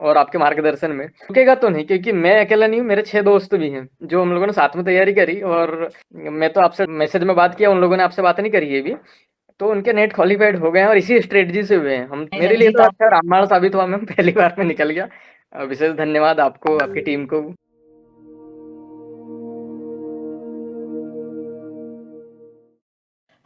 और आपके मार्गदर्शन में रुकेगा तो नहीं, क्योंकि मैं अकेला नहीं हूँ, मेरे 6 दोस्त भी हैं जो हम लोगों ने साथ में तैयारी करी। और मैं तो आपसे मैसेज में बात किया, उन लोगों ने आपसे बात नहीं करी है अभी। तो उनके नेट क्वालिफाइड हो गए हैं और इसी स्ट्रेटजी से हुए हैं। हम मेरे लिए रंजीत तो आप। अच्छा रामबाण साबित हुआ, मैं पहली बार में निकल गया। विशेष धन्यवाद आपको, आपकी टीम को।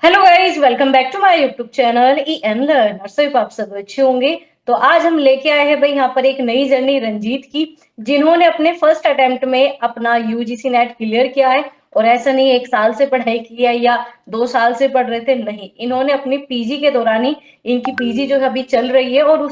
Hello guys, welcome back to my YouTube channel E N learner. सभी आप सब अच्छे होंगे। तो आज हम लेके आए हैं भाई यहाँ पर एक नई जर्नी रंजीत की, जिन्होंने अपने फर्स्ट अटेम्प्ट में अपना यूजीसी नेट क्लियर किया है। और ऐसा नहीं 1 साल से पढ़ाई की है या 2 साल से पढ़ रहे थे, नहीं, इन्होंने अपनी पीजी के दौरान ही, इनकी पीजी जो है अभी चल रही है, और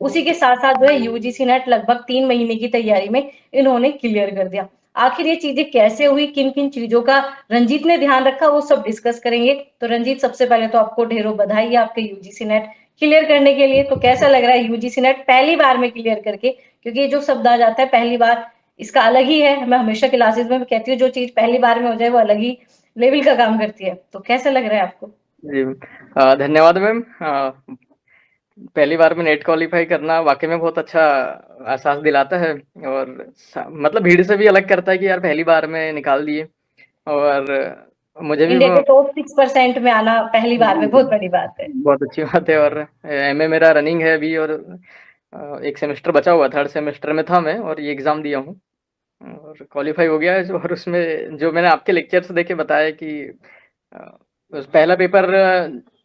उसी के साथ साथ जो है यूजीसी नेट लगभग 3 महीने की तैयारी में इन्होंने क्लियर कर दिया। आखिर ये चीजें कैसे हुई, किन किन चीजों का रंजीत ने ध्यान रखा, वो सब डिस्कस करेंगे। तो रंजीत, सबसे पहले तो आपको ढेरों बधाई है आपके यूजीसी नेट क्लियर करने के लिए। तो कैसा लग रहा है यूजीसी नेट पहली बार में क्लियर करके? क्योंकि ये जो शब्द आ जाता है पहली बार, इसका अलग ही है। मैं हमेशा क्लासेस में कहती हूँ जो चीज पहली बार में हो जाए वो अलग ही लेवल का काम करती है। तो कैसा लग रहा है आपको? जी, धन्यवाद मैम। पहली बार में नेट क्वालिफाई करना वाकई में बहुत अच्छा एहसास दिलाता है। और मतलब भीड़ से भी अलग करता है कि यार पहली बार में निकाल दिए। और मुझे भी इंडिया के टॉप 6% में आना पहली बार में बहुत बड़ी बात है। बहुत अच्छी बात है। और एमए मेरा रनिंग है अभी, और एक सेमेस्टर बचा हुआ, थर्ड सेमेस्टर में था मैं, और ये एग्ज़ाम दिया हूँ और क्वालिफ़ाई हो गया है। और उसमें जो मैंने आपके लेक्चर्स देखे बताया कि अ, उस पहला पेपर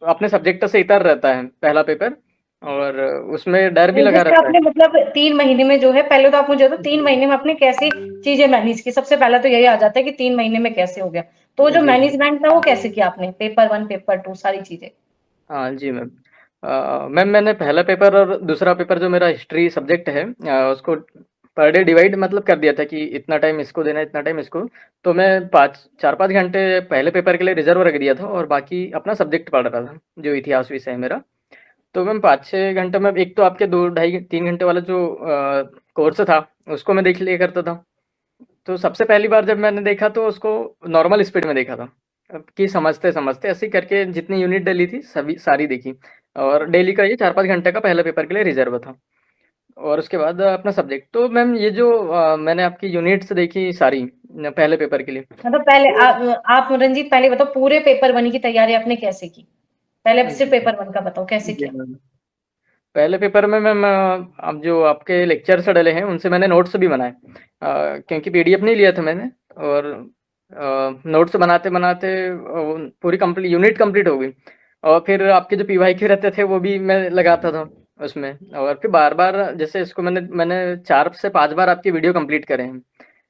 अपने सब्जेक्ट से इतर रहता है पहला पेपर, और उसमें डर भी लगा जैसे रहता है। आपने मतलब 3 महीने में जो है, पहले तो आप मुझे तो 3 महीने में आपने कैसी चीजें मैनेज की? सबसे पहला तो यही आ जाता है कि 3 महीने में कैसे हो गया। तो जो जी। मैनेजमेंट था वो कैसे किया आपने? पेपर 1, पेपर 2, सारी चीजें। हाँ जी मैम। मैम मैंने पहला पेपर और दूसरा पेपर जो मेरा हिस्ट्री सब्जेक्ट है, उसको पर डे डिवाइड मतलब कर दिया था कि इतना टाइम इसको देना है, इतना टाइम इसको। तो मैं 4-5 घंटे पहले पेपर के लिए रिजर्व रख दिया था, और बाकी अपना सब्जेक्ट पढ़ रहा था, जो इतिहास विषय है मेरा। तो मैम 5-6 घंटे में, एक तो आपके 2 ढाई 3 घंटे वाला जो कोर्स था, उसको मैं देख लिया करता था। तो सबसे पहली बार जब मैंने देखा तो उसको नॉर्मल स्पीड में देखा था। अब कि समझते-समझते ऐसे ही करके जितनी यूनिट डली थी सभी सारी देखी। और डेली का ये 4-5 घंटे का पहले पेपर के लिए रिज़र्व था। और उसके बाद अपना सब्जेक्ट। तो मैम ये जो मैंने आपकी यूनिट्स देखी सारी पहले पेपर के लिए। मतलब पहले तो आप रंजीत पहले बताओ, पूरे पेपर 1 की तैयारी आपने कैसे की? पहले सिर्फ जी, पेपर 1 का बताओ कैसे जी किया। मैम। पहले पेपर में मैम अब जो आपके लेक्चर्स डले हैं उनसे मैंने नोट्स भी बनाए। क्योंकि पीडीएफ नहीं लिया था मैंने। और नोट्स बनाते-बनाते पूरी कंप्ली यूनिट कंप्लीट हो गई। और फिर आपके जो पीवाईक्यू रहते थे वो भी मैं लगाता था उसमें। और फिर बार-बार जैसे इसको मैंने मैंने 4 से 5 बार आपके वीडियो कंप्लीट करे हैं।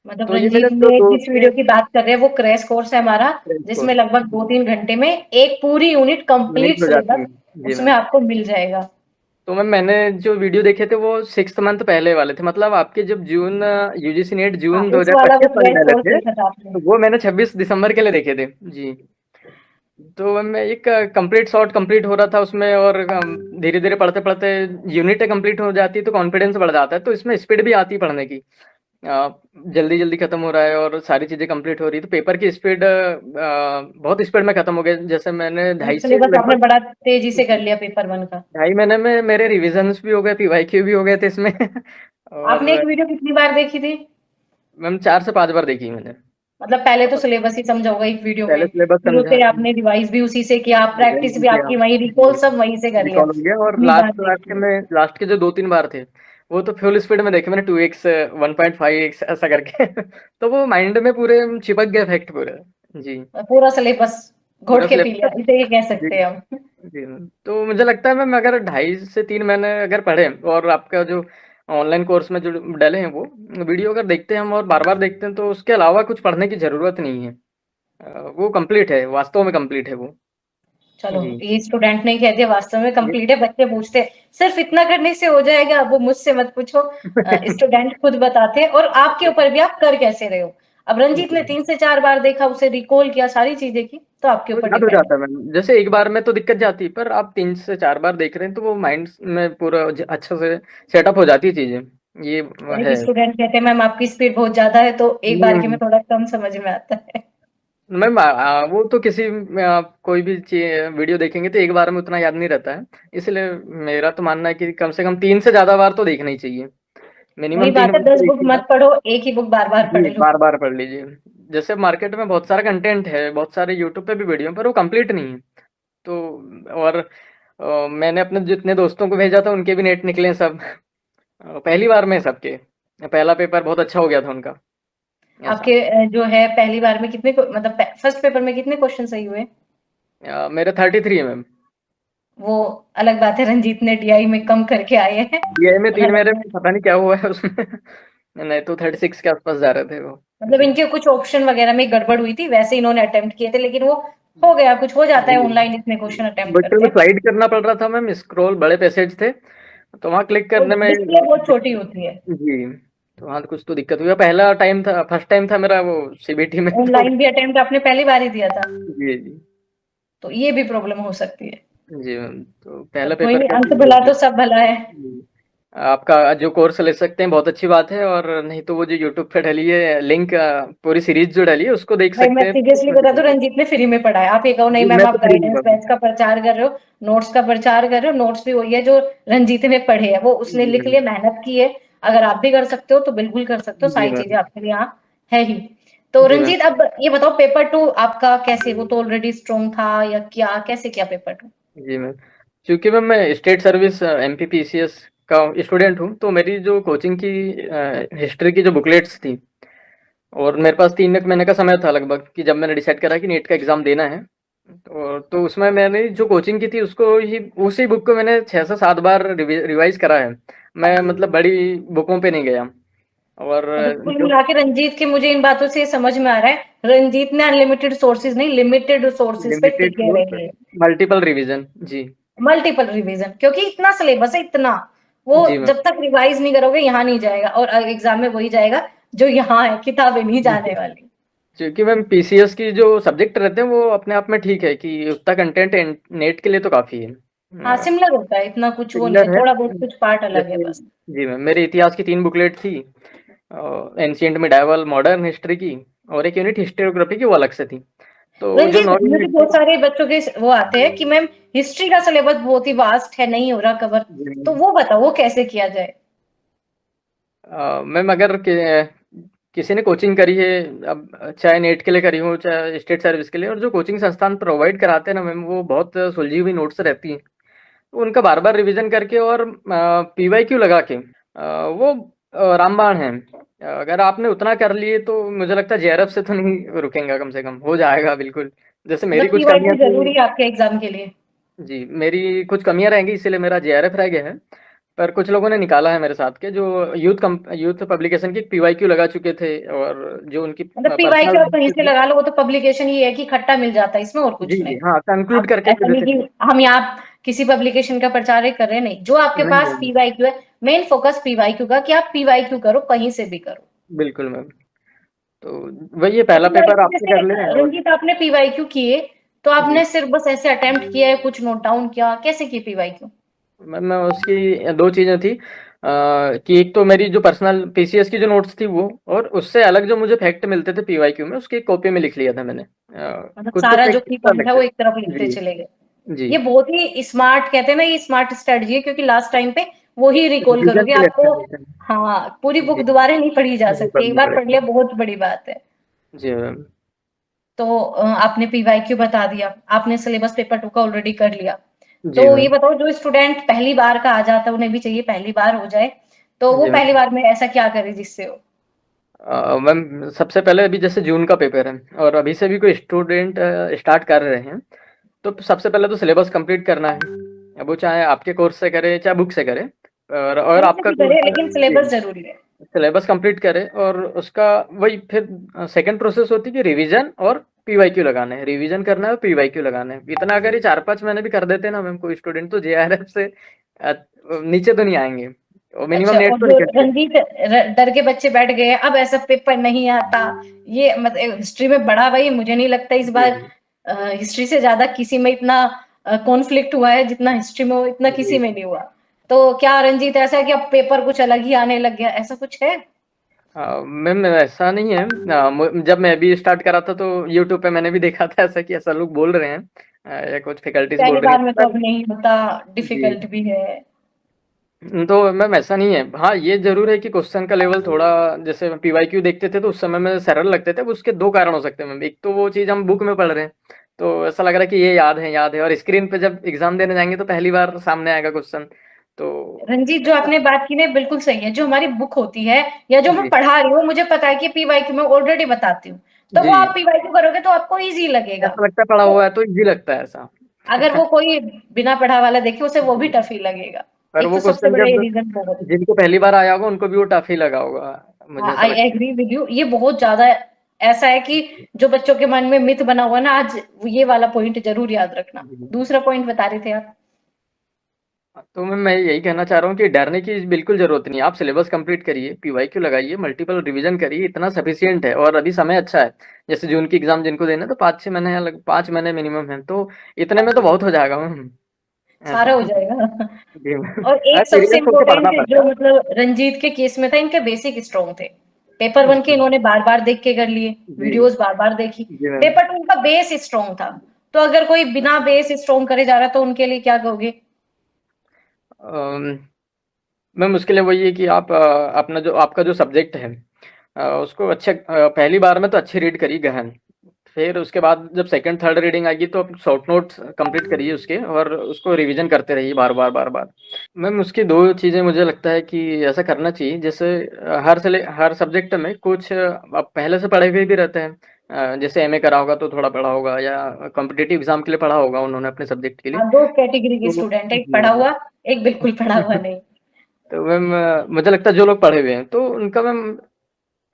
मतलब तो ये रंजीत मेरे जो ने जिस दोस्त हैं, वीडियो की बात कर रहे हैं वो क्रैश कोर्स है हमारा, फ्रेंड्स जिसमें लगभग को 2-3 घंटे में एक पूरी यूनिट कंप्लीट यूनिट हो जाती सिलेबस है। जी उसमें मैम। आपको मिल जाएगा। तो मैम मैंने जो वीडियो देखे थे वो 6th मंथ पहले वाले थे, मतलब आपके जब जून यूजीसी नेट हाँ, जून उस वाला वो 2025 वाले क्रैश डाले कोर्स थे। देखा था आपने। तो वो मैंने 26 दिसंबर के लिए देखे थे। जी। तो मैं एक कंप्लीट शॉट कंप्लीट हो रहा था उसमें, और धीरे धीरे पढ़ते पढ़ते यूनिट कंप्लीट हो जाती है तो कॉन्फिडेंस बढ़ जाता है, तो इसमें स्पीड भी आती है पढ़ने की। जल्दी जल्दी खत्म हो रहा है और सारी चीजें कंप्लीट हो रही है, तो पेपर की स्पीड बहुत स्पीड में खत्म हो गया। जैसे मैंने मतलब ढाई से सिलेबस आपने लगभग बड़ा तेजी से कर लिया पेपर 1 का। 2.5 महीने में मेरे रिविजन्स भी हो गए, पीवाईक्यू भी हो गए थे इसमें। आपने और एक वीडियो कितनी बार देखी थी? मैम 4 से 5 बार देखी मैंने। मतलब पहले तो और सिलेबस ही समझा होगा एक वीडियो पहले में, सिलेबस फिर समझा, उसे आपने रिवाइज भी उसी से किया, रिवीजन प्रैक्टिस भी भी किया। आपकी वहीं, रिकॉल जी, सब वहीं से कर लिया। रिकॉल हो गया। और इतनी बार देखी है। लास्ट के जो 2-3 बार थे, वो तो फुल स्पीड में देखे मैंने, 2x 1.5x ऐसा करके। तो वो माइंड में पूरे चिपक गए फैक्ट पूरे। जी, पूरा सिलेबस पूरा घोट के पी लिया, सिलेबस। इसे ये कह जी, सकते हैं हम। जी मैम। तो मुझे लगता है मैम अगर 2.5 से 3 महीने अगर पढ़े, और आपका जो ऑनलाइन कोर्स में जो डले हैं वो वीडियो अगर देखते हैं हम और बार-बार देखते हैं, तो उसके अलावा कुछ पढ़ने की ज़रूरत नहीं है। वो कंप्लीट है, वास्तव में कंप्लीट है वो। चलो, जी। ये स्टूडेंट नहीं कहते, वास्तव में ये कंप्लीट है। बच्चे पूछते हैं सिर्फ इतना करने से हो जाएगा? वो मुझसे मत पूछो, स्टूडेंट खुद बताते हैं। और आपके ऊपर भी आप कर कैसे रहे हो। अब रंजीत ने जी। 3 से 4 बार देखा, उसे रिकॉल किया, सारी चीजें की, तो आपके तो ऊपर याद हो डिपेंड जाता है मैम, जैसे एक बार में तो दिक्कत जाती है, पर आप 3 से 4 बार देख रहे हैं तो वो माइंड में पूरा अच्छे से सेटअप हो जाती है चीज़ें। ये है। एक है। स्टूडेंट कहते हैं मैम आपकी स्पीड बहुत ज्यादा है, तो एक बार के में हुँ। थोड़ा कम समझ में आता है। मैम वो तो किसी कोई भी वीडियो देखेंगे तो एक बार में उतना याद नहीं रहता है। इसलिए मेरा तो मानना है कि कम से कम 3 से ज़्यादा बार तो देखना ही चाहिए। मिनिमम वही 3 बात है, बार 10 तो एक बुक ही बार। मत पढ़ो, एक ही बुक बार-बार पढ़ जी, लो। बार-बार पढ़ लीजिए। जैसे मार्केट में बहुत सारा कंटेंट है, बहुत सारे यूट्यूब पे भी वीडियो हैं, पर वो कंप्लीट नहीं है। तो और मैंने अपने जितने दोस्तों को भेजा था उनके भी नेट निकले हैं सब। पहली बार में सबके। पहला पेपर बहुत अच्छा हो गया था उनका, ऐसा। आपके जो है पहली बार में कितने मतलब फर्स्ट पेपर में कितने क्वेश्चन सही हुए? मेरे 33 है मैम। वो अलग बात है, रंजीत ने डीआई में कम करके आए हैं। डीआई में 3 अलग मेरे, है। पता नहीं क्या हुआ है उसमें। नहीं तो 36 के आसपास जा रहे थे वो। मतलब जी। इनके कुछ ऑप्शन वगैरह में गड़बड़ हुई थी, वैसे इन्होंने अटेम्प्ट किए थे, लेकिन वो हो गया, कुछ हो जाता है जी। ऑनलाइन इतने क्वेश्चन अटेम्प्ट बट करते में हैं। स्लाइड करना पड़ रहा था मैम, स्क्रॉल बड़े पैसेज थे, तो वहाँ क्लिक वो करने में डिस्प्ले बहुत छोटी होती है। जी, तो वहाँ तो कुछ तो दिक्कत हुई। पहला टाइम था, फर्स्ट टाइम था मेरा वो सीबीटी में तो ऑनलाइन भी अटेम्प्ट आपने पहली बार ही दिया था, जी, जी। तो ये भी प्रॉब्लम हो सकती है। जी मैम, तो पर पहला कोई पेपर नहीं, का अंत क्लियर हो भला गया। तो सब भला है। जी। आपका जो कोर्स ले सकते हैं बहुत अच्छी बात है, और नहीं तो वो जो यूट्यूब पे डली है लिंक, पूरी सीरीज जो डली है उसको देख भाई मैं सकते हैं, तो सीरियसली उसमें बता दूं, दिखेगा। रंजीत ने फ्री में पढ़ाया। आप ये कहो नहीं जी, मैम मैं आप तो फ्री में गाइडेंस कर रहा हूँ। बैच का प्रचार कर रहे हो, नोट्स का प्रचार कर रहे हो, नोट्स भी वही है जो रंजीत ने पढ़े है, वो उसने जी लिख मैम। लिए, मेहनत की है। अगर आप भी कर सकते हो तो बिल्कुल कर सकते हो, जी सारी चीजें मैम। आपके लिए यहाँ है ही। तो जी मैम। रंजीत अब ये बताओ, पेपर टू आपका कैसे, वो तो ऑलरेडी स्ट्रॉन्ग था या क्या, कैसे किया पेपर टू? जी मैम, क्योंकि मैम मैं स्टेट सर्विस एमपीपीसीएस का स्टूडेंट हूँ, तो मेरी जो कोचिंग की हिस्ट्री की जो बुकलेट्स थी, और मेरे पास 3 एक महीने का समय था लगभग, कि जब मैंने डिसाइड करा कि नीट का एग्ज़ाम देना है। तो उसमें मैंने जो कोचिंग की थी उसको ही, उसी बुक को मैंने 6 से 7 बार रिवाइज़ करा है। मैं मतलब बड़ी बुकों पे नहीं गया। और मतलब कुल जो मिला के रंजीत के, मुझे इन बातों से ये समझ में आ रहा है, रंजीत ने अनलिमिटेड सोर्सेज नहीं, लिमिटेड सोर्सेज पे लिमिटेड टिके सोर्स, रहे। Multiple revision. जी। मल्टीपल रिवीजन, क्योंकि इतना सिलेबस है, इतना वो जी मैम। जब तक रिवाइज नहीं करोगे यहाँ नहीं जाएगा, और एग्जाम में वही जाएगा जो यहाँ है, किताबें नहीं जाने वाली। क्योंकि मैम पीसीएस की जो सब्जेक्ट रहते हैं वो अपने आप में ठीक है, कि उतना कंटेंट नेट के लिए तो काफ़ी है। हाँ सिमिलर होता है, इतना कुछ वो नहीं है, सिमिलर है। थोड़ा बहुत कुछ पार्ट अलग है जैसे बस। जी मैम, मेरे इतिहास की 3 बुकलेट थी, एंशिएंट मिडाइवल मॉडर्न हिस्ट्री की, और एक यूनिट हिस्टोग्राफी की, वो अलग से थी। तो जो रंजीत, 9 मुझे यूनिट थी। बहुत सारे बच्चों के वो आते हैं कि मैम हिस्ट्री का सिलेबस बहुत ही वास्ट है, नहीं हो रहा कवर, तो जी। वो बताओ वो कैसे किया जाए? मैम अगर किसी ने कोचिंग करी है, अब चाहे नेट के लिए करी हो चाहे स्टेट सर्विस के लिए, और जो कोचिंग संस्थान प्रोवाइड कराते हैं ना मैम, वो बहुत सुलझी हुई नोट्स रहती हैं, तो उनका बार बार रिवीजन करके और पीवाईक्यू लगा के, वो रामबाण है। अगर आपने उतना कर लिए तो मुझे लगता है जेआरएफ से तो नहीं रुकेंगे, कम से कम हो जाएगा बिल्कुल। जैसे मेरी मतलब कुछ पीवाईक्यू कमियां थी। जरूरी है आपके एग्जाम के लिए? जी, मेरी कुछ कमियां रहेंगी, इसीलिए मेरा जेआरएफ रह गया है। पर कुछ लोगों ने निकाला है मेरे साथ के, जो यूथ पब्लिकेशन की पीवाईक्यू लगा चुके थे, और जो उनकी मतलब पर्सनल पीवाईक्यू आप कहीं से लगा लो, वो तो पब्लिकेशन ही है कि इकट्ठा मिल जाता है इसमें, और जी, कुछ जी, नहीं। हाँ, कंक्लूड आप करके ऐसा दे नहीं देते कि हैं। हम यहाँ किसी पब्लिकेशन का प्रचार ही कर रहे हैं, नहीं, जो आपके नहीं, पास नहीं, नहीं, पीवाईक्यू है, मेन फोकस पीवाईक्यू का, कि आप पीवाईक्यू करो कहीं से भी करो। बिल्कुल मैम। तो वही है, तो पहला पेपर पीवाईक्यू आपसे जैसे कर लें और रंजीत आपने पीवाईक्यू किए, तो जी। आपने सिर्फ बस ऐसे अटेम्प्ट किया है, कुछ नोट डाउन किया, कैसे की पीवाईक्यू? मैम मैं उसकी 2 चीज़ें थी, कि एक तो मेरी जो पर्सनल पीसीएस की जो नोट्स थी वो, और उससे अलग जो मुझे फैक्ट मिलते थे पीवाईक्यू में, उसकी एक कॉपी में लिख लिया था मैंने। मतलब कुछ-कुछ सारा जो फैक्ट की एक्स्ट्रा पॉइंट है लगते वो एक तरफ थे। लिखते जी, चले गए। जी। ये बहुत ही स्मार्ट, कहते हैं ना, ये स्मार्ट स्ट्रेटजी है, क्योंकि लास्ट टाइम पे वो ही रिकॉल रिवीजन करोगे के लिए अच्छा आपको। रहता है। हाँ, पूरी बुक जी, दोबारा नहीं पढ़ी जा नहीं सकती, एक पढ़नी बार पढ़ पड़ेगी। लिया बहुत बड़ी बात है। जी मैम। तो आपने पीवाईक्यू बता दिया, आपने सिलेबस पेपर टू का ऑलरेडी कर लिया। जी तो ये मैम। बताओ, जो स्टूडेंट पहली बार का आ जाता है, उन्हें भी चाहिए पहली बार हो जाए, तो वो जी पहली मैम। बार में ऐसा क्या करे जिससे हो? मैम सबसे पहले अभी जैसे जून का पेपर है और अभी से भी कोई स्टूडेंट स्टार्ट कर रहे हैं, तो सबसे पहले तो सिलेबस कंप्लीट करना है। अब वो चाहे आपके कोर्स से करे चाहे बुक से करे, और कहीं से आपका भी कोर्स करे, लेकिन जी, सिलेबस जरूरी है। सिलेबस कंप्लीट करे, और उसका वही फिर सेकंड प्रोसेस होती है कि रिवीजन और पीवाईक्यू लगाना है, रिवीजन करना है और पीवाईक्यू लगाना है। इतना अगर ये 4-5 महीने भी कर देते हैं ना मैम कोई स्टूडेंट, तो जेआरएफ से नीचे तो नहीं आएंगे, और मिनिमम अच्छा, नेट और तो जो निकल गया। रंजीत डर के बच्चे बैठ गए हैं, अब ऐसा पेपर नहीं आता, ये मतलब हिस्ट्री में बड़ा भाई, मुझे नहीं लगता इस जी, बार हिस्ट्री से ज्यादा किसी में इतना कॉन्फ्लिक्ट हुआ है जितना हिस्ट्री में, इतना किसी जी। में नहीं हुआ। तो क्या रंजीत ऐसा है कि अब पेपर कुछ अलग ही आने लग गया, ऐसा कुछ है? मैम ऐसा नहीं है। जब मैं भी स्टार्ट करा था तो यूट्यूब पे मैंने भी देखा था ऐसा, कि ऐसा लोग बोल रहे हैं, या कुछ फैकल्टीज बोल पहली रही बार हैं, में तो पर अब नहीं होता, जी, डिफिकल्ट भी है। तो मैम ऐसा नहीं है। हाँ, ये ज़रूर है कि क्वेश्चन का लेवल थोड़ा, जैसे पीवाईक्यू देखते थे तो उस समय में सरल लगते थे। अब उसके 2 कारण हो सकते हैं मैम। एक तो वो चीज़ हम बुक में पढ़ रहे हैं, तो ऐसा लग रहा है कि ये याद है, और स्क्रीन पे जब एग्ज़ाम देने जाएँगे तो पहली बार सामने आएगा क्वेश्चन। तो रंजीत, जो आपने बात की ना बिल्कुल सही है। जो हमारी बुक होती है या जो मैं जी, पढ़ा रही हूँ, मुझे पता है कि पीवाईक्यू मैं ऑलरेडी बताती हूँ, तो वो जी। आप पीवाईक्यू करोगे तो आपको ईज़ी लगेगा। ऐसा लगता है पढ़ा तो हुआ है तो ईज़ी लगता है ऐसा। अगर वो कोई बिना पढ़ा वाला देखे, उसे वो भी जी, टफ ही लगेगा। पर एक वो तो सबसे क्वेश्चन बड़ा ये जब रीज़न वो है। जिनको पहली बार आया होगा उनको भी वो टफ ही लगा होगा, मुझे हाँ, ऐसा आई लगता एग्री विद यू। ये बहुत ज़्यादा ऐसा है कि जो बच्चों के मन में मिथ बना हुआ है ना, आज ये वाला पॉइंट ज़रूर याद रखना। है। दूसरा पॉइंट बता रहे थे आप? तो मैं यही कहना चाह रहा हूँ कि डरने की बिल्कुल ज़रूरत नहीं है। आप सिलेबस कंप्लीट करिए, पीवाईक्यू लगाइए, मल्टीपल रिवीजन करिए, इतना सफिशिएंट है। और अभी समय अच्छा है। जैसे जून की एग्ज़ाम जिनको देना है तो 5-6 महीने या 5 महीने मिनिमम है, तो इतने में तो बहुत हो जाएगा मैम, सारा ऐसा। हो जाएगा। जी मैम। और हाँ, एक सबसे सीरियस होके पढ़ना इम्पोर्टेंट जो पड़ता है। मतलब रंजीत के केस में था, इनके बेसिक स्ट्रॉन्ग थे। पेपर 1 के जी, इन्होंने बार-बार देख के कर लिए, जी, वीडियोज़ बार-बार देखी। जी मैम। पेपर 2 इनका बेस स्ट्रॉन्ग था। तो अगर कोई बिना बेस स्ट्रॉन्ग करे जा रहा है तो उनके लिए क्या कहोगे? अम, मैम उसके लिए वही है कि आप अपना जो आपका जो सब्जेक्ट है, उसको पहली बार में तो अच्छी रीड करिए गहन। फिर उसके बाद जब सेकंड थर्ड रीडिंग आएगी तो आप शॉर्ट नोट्स कंप्लीट करिए उसके, और उसको रिवीजन करते रहिए बार-बार। मैम उसकी 2 चीज़ें मुझे लगता है कि ऐसा करना चाहिए। जैसे हर सब्जेक्ट में कुछ आप पहले से पढ़े हुए भी रहते हैं। जैसे एमए करा होगा तो थोड़ा पढ़ा होगा, या कॉम्पिटिटिव एग्ज़ाम के लिए पढ़ा होगा उन्होंने अपने सब्जेक्ट के लिए। हाँ, 2 कैटेगरी के तो स्टूडेंट हैं, एक पढ़ा जी। हुआ, एक बिल्कुल पढ़ा हुआ नहीं। तो मैम मुझे लगता है जो लोग पढ़े हुए हैं तो उनका मैम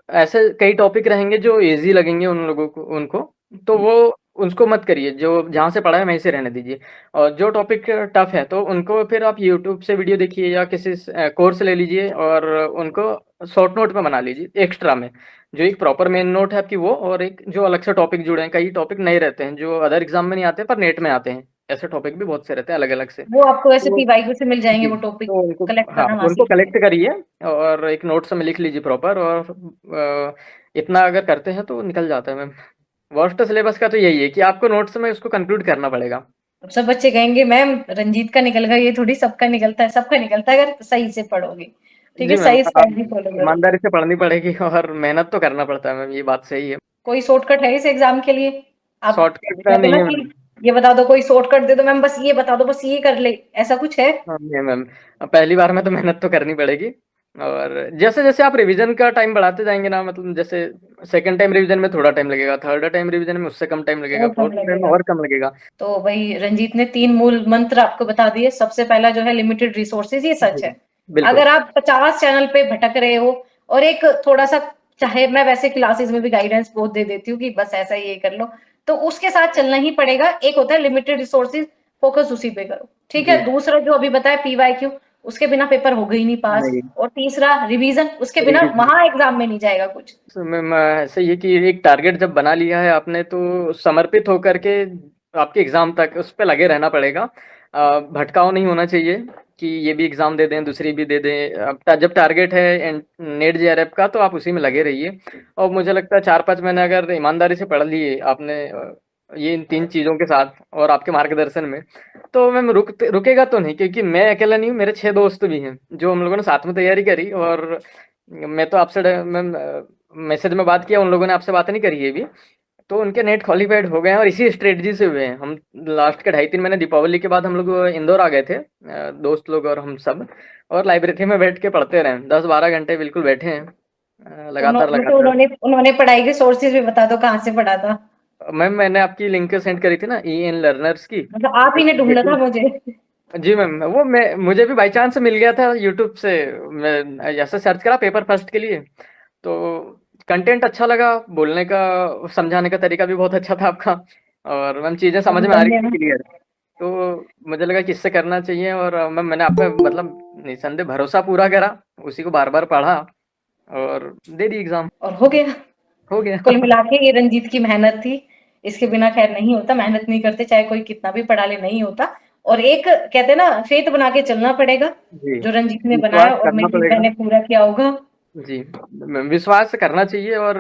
ऐसे कई टॉपिक रहेंगे जो ईज़ी लगेंगे उन लोगों को उनको, तो वो उसको मत करिए, जो जहाँ से पढ़ा है वहीं से रहने दीजिए। और जो टॉपिक टफ़ है तो उनको फिर आप यूट्यूब से वीडियो देखिए या किसी कोर्स ले लीजिए, और उनको शॉर्ट नोट में बना लीजिए एक्स्ट्रा में। जो एक प्रॉपर मेन नोट है आपकी वो, और एक जो अलग से टॉपिक जुड़े हैं, कई टॉपिक नए रहते हैं जो अदर एग्ज़ाम में नहीं आते पर नेट में आते हैं। ऐसे टॉपिक भी बहुत से रहते हैं अलग-अलग से। वो आपको ऐसे तो पीवाईक्यू से मिल जाएँगे जी, वो टॉपिक, तो उनको, कलेक्ट हाँ, करना वहाँ से उनको कीजिए। कलेक्ट करिए और एक नोट्स में लिख लीजिए प्रॉपर, और इतना अगर करते हैं तो निकल जाता है मैम। वर्स्ट सिलेबस का तो यही है कि आपको नोट्स में उसको कंक्लूड करना पड़ेगा। अब सब बच्चे कहेंगे मैम रंजीत का निकल गया, ये थोड़ी सबका निकलता है अगर सही से पढ़ोगे। ठीक है, जी मैम, सही स्ट्रैटेजी फॉलो करो। ईमानदारी से पढ़नी पड़ेगी और मेहनत तो करना पड़ता है मैम, ये बात सही है। कोई शॉर्टकट है इस एग्ज़ाम के लिए? आप शॉर्टकट का कहते हो नहीं ना है कि मैम। ये बता दो, कोई शॉर्टकट दे दो मैम, बस ये बता दो, बस ये कर ले, ऐसा कुछ है? हाँ, नहीं मैम, पहली बार में तो मेहनत तो करनी पड़ेगी। और जैसे-जैसे आप रिवीजन का टाइम बढ़ाते जाएँगे ना, मतलब जैसे सेकंड टाइम रिवीजन में थोड़ा टाइम लगेगा, थर्ड टाइम रिवीजन में उससे कम टाइम लगेगा, और कम फोर्थ टाइम में लगेगा। और कम लगेगा। तो भई रंजीत ने 3 मूल मंत्र आपको बता दिए। सबसे पहला जो है लिमिटेड रिसोर्सेज़, ये सच जी, है। बिल्कुल। अगर आप 50 चैनल पे भटक रहे हो और एक थोड़ा-सा, चाहे मैं वैसे क्लासेस में भी गाइडेंस बहुत दे देती हूँ कि बस ऐसा ये कर लो, तो उसके साथ चलना ही पड़ेगा। एक होता है लिमिटेड रिसोर्सेज़, फोकस उसी पे करो, ठीक जी, है? दूसरा जो अभी बताया पीवाईक्यू, उसके बिना पेपर होगा ही नहीं पास। नहीं, और तीसरा रिवीज़न, उसके बिना रिवीजन। वहाँ एग्ज़ाम में नहीं जाएगा कुछ। तो मैम ऐसे ही है कि एक टारगेट जब बना लिया है आपने तो समर्पित होकर के आपके एग्ज़ाम तक उस पे लगे रहना पड़ेगा। भटकाव नहीं होना चाहिए कि ये भी एग्ज़ाम दे दें, दूसरी भी दे दें। जब टारगेट है नेट जेआरएफ का तो आप उसी में लगे रहिए। और मुझे लगता है 4-5 महीने अगर ईमानदारी से पढ़ लिए आपने, ये इन 3 चीज़ों के साथ और आपके मार्गदर्शन में, तो मैम रुकेगा तो नहीं, क्योंकि मैं अकेला नहीं हूँ, मेरे 6 दोस्त भी हैं, जो हम लोगों ने साथ में तैयारी करी। और मैं तो आपसे मैम मैसेज में बात किया, उन लोगों ने आपसे बात नहीं करी है अभी, तो उनके नेट क्वालिफाइड हो गए हैं और इसी स्ट्रेटजी से हुए हैं। हम लास्ट के 2.5-3 महीने दीपावली के बाद हम लोग इंदौर आ गए थे, दोस्त लोग और हम सब, और लाइब्रेरी में बैठ के पढ़ते रहे 10-12 घंटे बिल्कुल बैठे हैं, लगातार मतलब लगातार। उन्होंने उन्होंने पढ़ाई के सोर्सेज़ भी बता दो कहाँ से पढ़ा था? मैम मैंने आपकी लिंक सेंड करी थी ना ई एन लर्नर्स की, मतलब आप ही ने ढूँढा था मुझे। जी मैम, वो मुझे भी बाय चांस मिल गया था यूट्यूब से। मैं ऐसे सर्च करा पेपर फर्स्ट के लिए, तो कंटेंट अच्छा लगा, बोलने का समझाने का तरीका भी बहुत अच्छा था आपका, और मैम चीज़ें समझ हम में आ रही धन्य थी हैं। क्लियर। तो मुझे लगा कि इससे करना चाहिए, और मैम मैंने आप पे मतलब निसंदेह भरोसा पूरा करा, उसी को बार-बार पढ़ा और दे दी एग्ज़ाम, और हो गया। हो गया। कुल मिला के ये रंजीत की मेहनत थी। इसके बिना खैर नहीं होता, मेहनत नहीं करते चाहे कोई कितना भी पढ़ा ले, नहीं होता। और एक कहते हैं ना, फेथ बना के चलना पड़ेगा, जी, जो रंजीत ने बनाया, विश्वास और करना उम्मीद पड़ेगा। मैंने पूरा किया होगा। जी, विश्वास करना चाहिए। और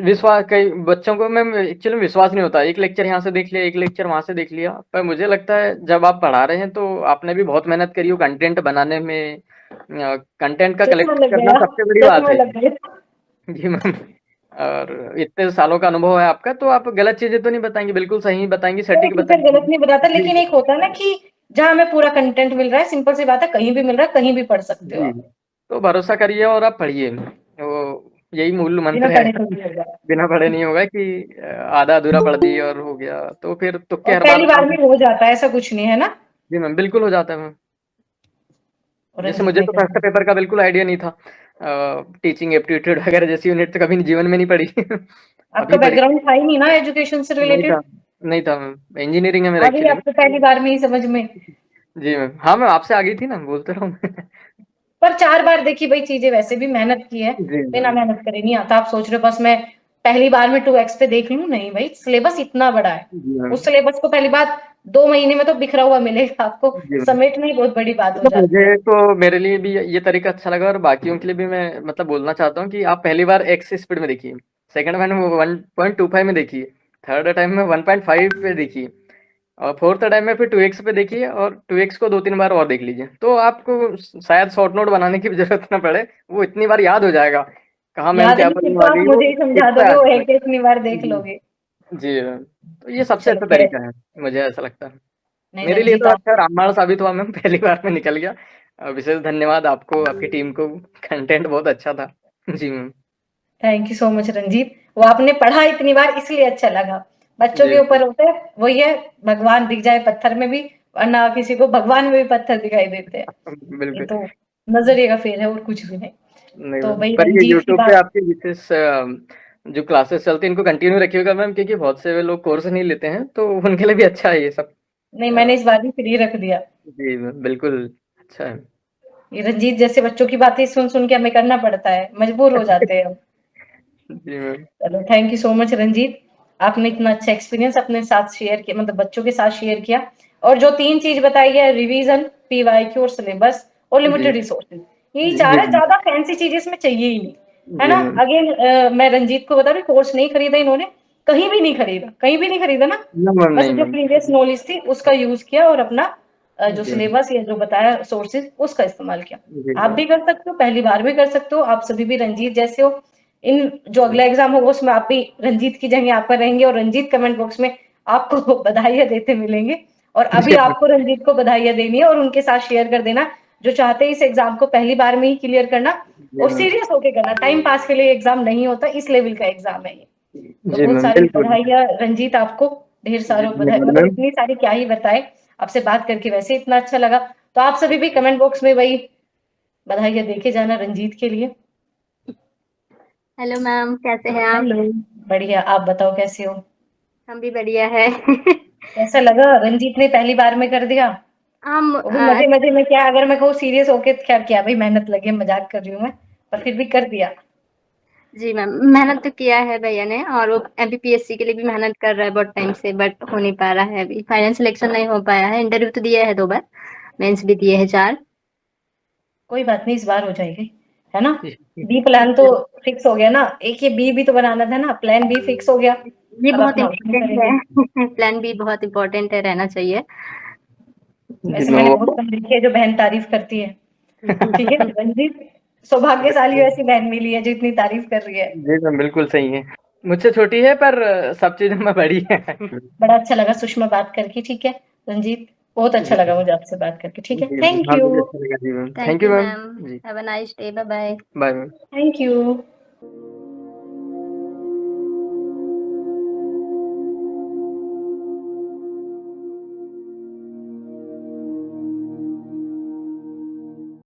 विश्वास कई बच्चों को मैम एक्चुअली विश्वास नहीं होता, एक लेक्चर यहाँ से देख लिया, एक लेक्चर वहाँ से देख लिया, पर मुझे लगता है जब आप पढ़ा रहे हैं तो आपने भी बहुत मेहनत करी हो कंटेंट बनाने में, कंटेंट का चश्मा कलेक्ट लग करना गया, सबसे बड़ी बात चश्मा है। लग गया। जी मैम। और इतने सालों का अनुभव है आपका, तो आप गलत चीजें तो नहीं बताएंगी, बिल्कुल सही बताएंगी, कोई सटीक टीचर बताएंगी। गलत नहीं बताता, जी लेकिन एक होता है ना कि जहाँ हमें पूरा कंटेंट मिल रहा है, सिंपल सी बात है, कहीं भी मिल रहा है, कहीं भी पढ़ सकते हो जी। आप, तो भरोसा करिए और आप पढ़िए, वो यही मूल बिना मंत्र है। पढ़े तो नहीं होगा। बिना पढ़े नहीं होगा कि आधा अधूरा पढ़ दी और हो गया, तो फिर तुक्के और हर बार पहली बार काम। में हो जाता है, ऐसा कुछ नहीं है ना। जी मैम, बिल्कुल हो जाता है मैम। और जैसे रंजीत मुझे ने तो कर फर्स्ट दिया। पेपर का बिल्कुल आइडिया नहीं था, टीचिंग एप्टीट्यूड वगैरह जैसी यूनिट तो कभी जीवन में नहीं पढ़ी। आपका अभी पढ़ी। बैकग्राउंड था ही नहीं ना एजुकेशन से नहीं था, रिलेटेड। नहीं था मैम, इंजीनियरिंग है मेरा अभी एक्चुअली में। आपको पहली बार में ही समझ में। जी मैम, हाँ मैम आपसे आ गई थी ना, बोलते रहो मैं। पर 4 बार देखी भाई चीजें, वैसे भी मेहनत की है, जी बिना मैम। मेहनत करे नहीं आता। आप सोच रहे हो बस मैं पहली बार में 2x पे देख लूं, नहीं भाई, सिलेबस इतना बड़ा है। जी मैम। उस सिलेबस को पहली बात 2 महीने में तो बिखरा हुआ मिलेगा आपको, जी मैम। समेटना ही बहुत बड़ी बात हो मतलब जाती है। मुझे तो मेरे लिए भी ये तरीका अच्छा लगा, और बाकियों के लिए भी मैं मतलब बोलना चाहता हूँ कि आप पहली बार एक्स स्पीड में देखिए, सेकंड टाइम 1.25 में देखिए, थर्ड टाइम में 1.5 पे देखिए, और फोर्थ टाइम में फिर 2x पे देखिए, और 2x को 2-3 बार और देख लीजिए, तो आपको शायद शॉर्ट नोट बनाने की भी जरूरत ना पड़े, वो इतनी बार याद हो जाएगा, कहाँ मैम याद क्या नहीं, फिर पढ़ने तो आप वाली, वो मुझे ही समझा टिक पे आ दोगे, वो जाता एक इतनी बार है। देख जी। लोगे। जी मैम, तो ये सबसे चलो अच्छा खैर, तरीका है, मुझे ऐसा लगता है। नहीं मेरे लिए रंजीत तो आप, अच्छा रामबाण साबित हुआ मैम, पहली बार में निकल गया। विशेष धन्यवाद आपको, आपकी टीम को, कंटेंट बहुत अच्छा था। जी ma'am. Thank you so much Ranjit. वो आपने पढ़ा इतनी बार इसलिए अच्छा लगा। बच्चों जी के ऊपर होता है वही है, भगवान दिख जाए पत्थर में भी, वरना किसी को भगवान में भी पत्थर दिखाई देते हैं। ये बिल्कुल। तो नजरिए का फेर है और कुछ भी नहीं। नहीं तो मैम, भाई पर ये रंजीत की यूट्यूब पे बात, आपकी विशेष जो क्लासेस चलती हैं इनको कंटिन्यू रखिएगा मैम, क्योंकि बहुत से लोग कोर्स नहीं लेते हैं, तो उनके लिए भी अच्छा है ये सब। नहीं अ, मैंने इस बार भी फ्री रख दिया। जी मैम, बिल्कुल अच्छा है। ये रंजीत जैसे बच्चों की बातें सुन सुन के हमें करना पड़ता है, मजबूर हो जाते हैं हम। जी मैम। चलो thank you so much Ranjeet, आपने इतना अच्छा एक्सपीरियंस अपने साथ शेयर किया, मतलब बच्चों के साथ शेयर किया। और जो 3 चीज बताई है, रिवीजन, पीवाईक्यू और सिलेबस और जी लिमिटेड रिसोर्सेज, यही जी 4 है, जी ज्यादा फैंसी चीज इसमें चाहिए ही नहीं, है जी ना। मैम। अगेन मैं रंजीत को बता रही, कोर्स नहीं खरीदा इन्होंने, कहीं भी नहीं खरीदा, कहीं भी नहीं खरीदा ना। नो मैम, बस नहीं जो मैम। प्रीवियस नॉलेज थी उसका यूज किया, और अपना जो जी सिलेबस या जो बताया सोर्सेज उसका इस्तेमाल किया। जी आप भी कर सकते हो, पहली बार भी कर सकते हो, आप सभी भी रंजीत जैसे हो। इन जो अगला एग्जाम होगा उसमें आप भी रंजीत की जगह आप पर रहेंगे, और रंजीत कमेंट बॉक्स में आपको बधाइयां देते मिलेंगे। और अभी जी आपको रंजीत को बधाइयां देनी है और उनके साथ शेयर कर देना, जो चाहते हैं इस एग्जाम को पहली बार में ही क्लियर करना, जी और मैम। सीरियस होके करना, टाइम पास के लिए एग्जाम नहीं होता, इस लेवल का एग्जाम है ये। तो जी बहुत मैम, सारी बिल्कुल। बधाइयां रंजीत आपको, ढेर जी सारों बधाई, धन्यवाद मतलब मैम। इतनी सारी क्या ही बताए, आपसे बात करके वैसे इतना अच्छा लगा। तो आप सभी भी कमेंट बॉक्स में वही बधाइयां देके जाना रंजीत के लिए। हेलो मैम, कैसे हैं आप? हेलो, बढ़िया, आप बताओ कैसे हो? हम भी बढ़िया है। कैसा लगा, रंजीत ने पहली बार में कर दिया? हम वो भी मजे मजे में, क्या अगर मैं कहूँ सीरियस होके, क्या क्या भाई मेहनत लगी है, मजाक कर रही हूँ मैं, पर फिर भी कर दिया। जी मैम, मेहनत तो किया है भैया ने, और वो एमपीपीएससी के लिए भी मेहनत कर रहा है बहुत टाइम से, बट हो नहीं पा रहा है अभी। फाइनल सिलेक्शन नहीं हो पाया है। इंटरव्यू तो दिया है 2 बार, मेंस भी दिए हैं 4। कोई बात नहीं, इस बार हो जाएगी, है ना। जी बी प्लान तो फिक्स हो गया ना, एक ये बी भी तो बनाना था ना, प्लान बी फिक्स हो गया, ये अब बहुत अपना उसमें इम्पोर्टेंट करेंगे। है। प्लान भी बहुत इम्पोर्टेंट है, रहना चाहिए। जी वैसे मैम, मैंने बहुत वो कम देखी है जो बहन तारीफ करती है। ठीक है रंजीत, सौभाग्यशाली बिल्कुल। ऐसी बहन मिली है जो इतनी तारीफ कर रही है। जी मैम, बिल्कुल सही है। मुझसे छोटी है पर सब चीज़ों में बड़ी है। बड़ा अच्छा लगा सुषमा बात करके, ठीक है रंजीत, बहुत अच्छा जी लगा मुझे आपसे बात करके, ठीक है, जी मैम, थैंक हाँ यू। मुझे अच्छा लगा। जी ma'am, thank thank you you ma'am. Ma'am. जी, have a nice day. Bye bye. Bye ma'am. Thank you.